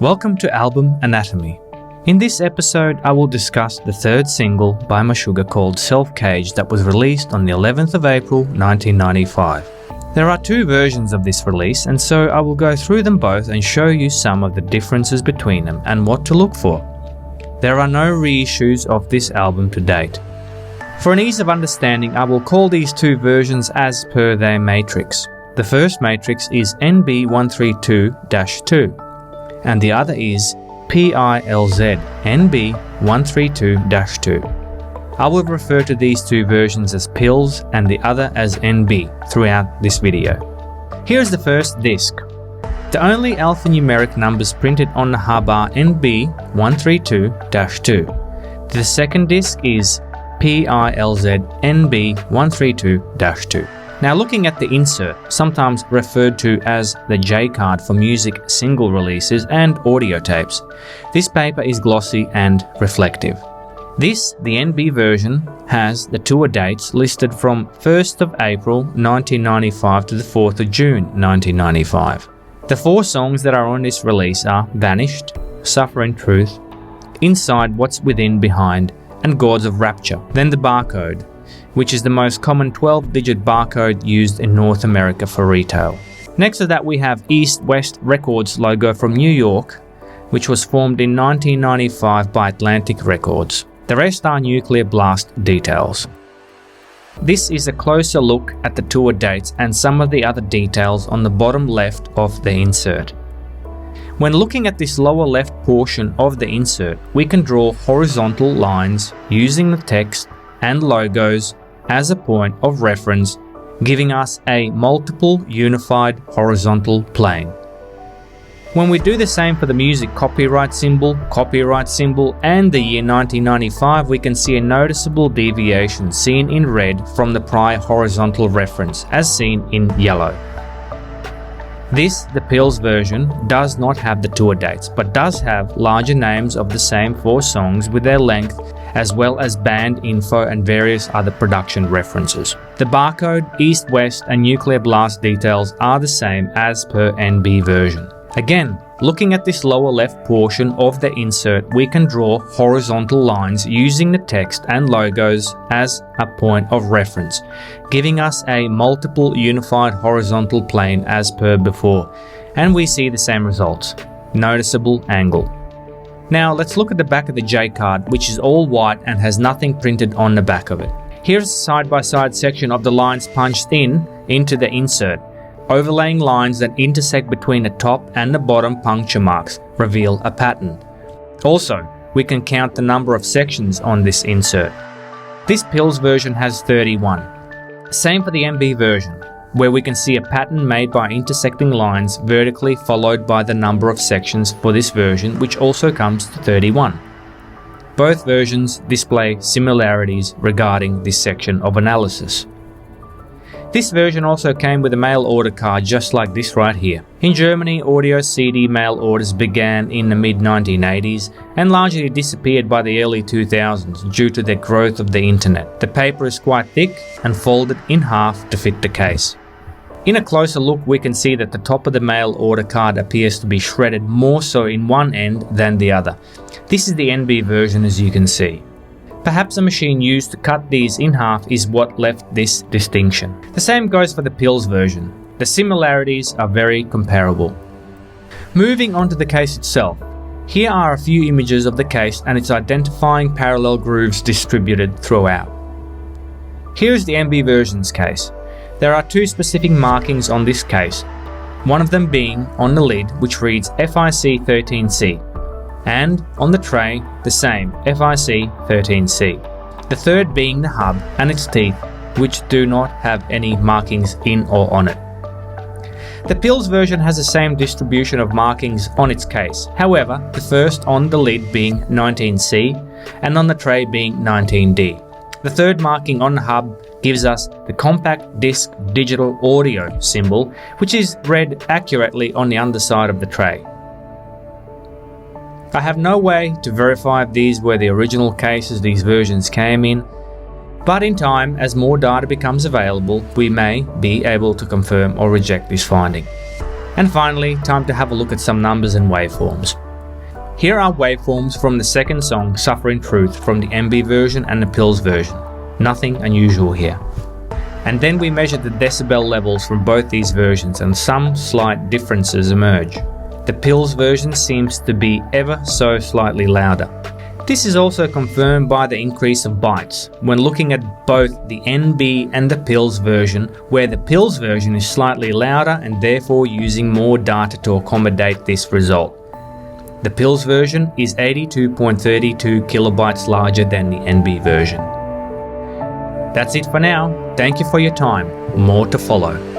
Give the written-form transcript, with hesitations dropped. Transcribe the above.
Welcome to Album Anatomy. In this episode, I will discuss the third single by Meshuggah called Selfcaged that was released on the 11th of April 1995. There are two versions of this release, and so I will go through them both and show you some of the differences between them and what to look for. There are no reissues of this album to date. For an ease of understanding, I will call these two versions as per their matrix. The first matrix is NB132-2, and the other is PILZ NB132-2. I will refer to these two versions as pills and the other as NB throughout this video. Here's the first disc. The only alphanumeric numbers printed on the hub are NB132-2. The second disc is PILZ NB132-2. Now, looking at the insert, sometimes referred to as the J card for music single releases and audio tapes, this paper is glossy and reflective. This, the NB version, has the tour dates listed from 1st of April 1995 to the 4th of June 1995. The four songs that are on this release are Vanished, Suffer in Truth, Inside What's Within Behind, and Gods of Rapture. Then the barcode, which is the most common 12-digit barcode used in North America for retail. Next to that we have East West Records logo from New York, which was formed in 1995 by Atlantic Records. The rest are Nuclear Blast details. This is a closer look at the tour dates and some of the other details on the bottom left of the insert. When looking at this lower left portion of the insert, we can draw horizontal lines using the text and logos as a point of reference, giving us a multiple unified horizontal plane. When we do the same for the music copyright symbol, and the year 1995, we can see a noticeable deviation seen in red from the prior horizontal reference, as seen in yellow. This, the pills version, does not have the tour dates, but does have larger names of the same four songs with their length, as well as band info and various other production references. The barcode, East West and Nuclear Blast details are the same as per NB version. Again, looking at this lower left portion of the insert, we can draw horizontal lines using the text and logos as a point of reference, giving us a multiple unified horizontal plane as per before, and we see the same results. Noticeable angle. Now let's look at the back of the J card, which is all white and has nothing printed on the back of it. Here's a side-by-side section of the lines punched into the insert. Overlaying lines that intersect between the top and the bottom puncture marks reveal a pattern. Also, we can count the number of sections on this insert. This pills version has 31. Same for the NB version, where we can see a pattern made by intersecting lines vertically followed by the number of sections for this version, which also comes to 31. Both versions display similarities regarding this section of analysis. This version also came with a mail order card just like this right here. In Germany, audio CD mail orders began in the mid-1980s and largely disappeared by the early 2000s due to the growth of the internet. The paper is quite thick and folded in half to fit the case. In a closer look, we can see that the top of the mail order card appears to be shredded more so in one end than the other. This is the NB version, as you can see. Perhaps a machine used to cut these in half is what left this distinction. The same goes for the pills version. The similarities are very comparable. Moving on to the case itself. Here are a few images of the case and its identifying parallel grooves distributed throughout. Here is the NB version's case. There are two specific markings on this case, one of them being on the lid, which reads FIC 13C. And on the tray, the same, FIC 13C. The third being the hub and its teeth, which do not have any markings in or on it. The pills version has the same distribution of markings on its case, however, the first on the lid being 19C and on the tray being 19D. The third marking on the hub gives us the compact disc digital audio symbol, which is read accurately on the underside of the tray. I have no way to verify if these were the original cases these versions came in, but in time, as more data becomes available, we may be able to confirm or reject this finding. And finally, time to have a look at some numbers and waveforms. Here are waveforms from the second song, Suffering Truth, from the MB version and the Pills version. Nothing unusual here. And then we measured the decibel levels from both these versions, and some slight differences emerge. The Pills version seems to be ever so slightly louder. This is also confirmed by the increase of bytes when looking at both the NB and the Pills version, where the Pills version is slightly louder and therefore using more data to accommodate this result. The Pills version is 82.32 kilobytes larger than the NB version. That's it for now. Thank you for your time. More to follow.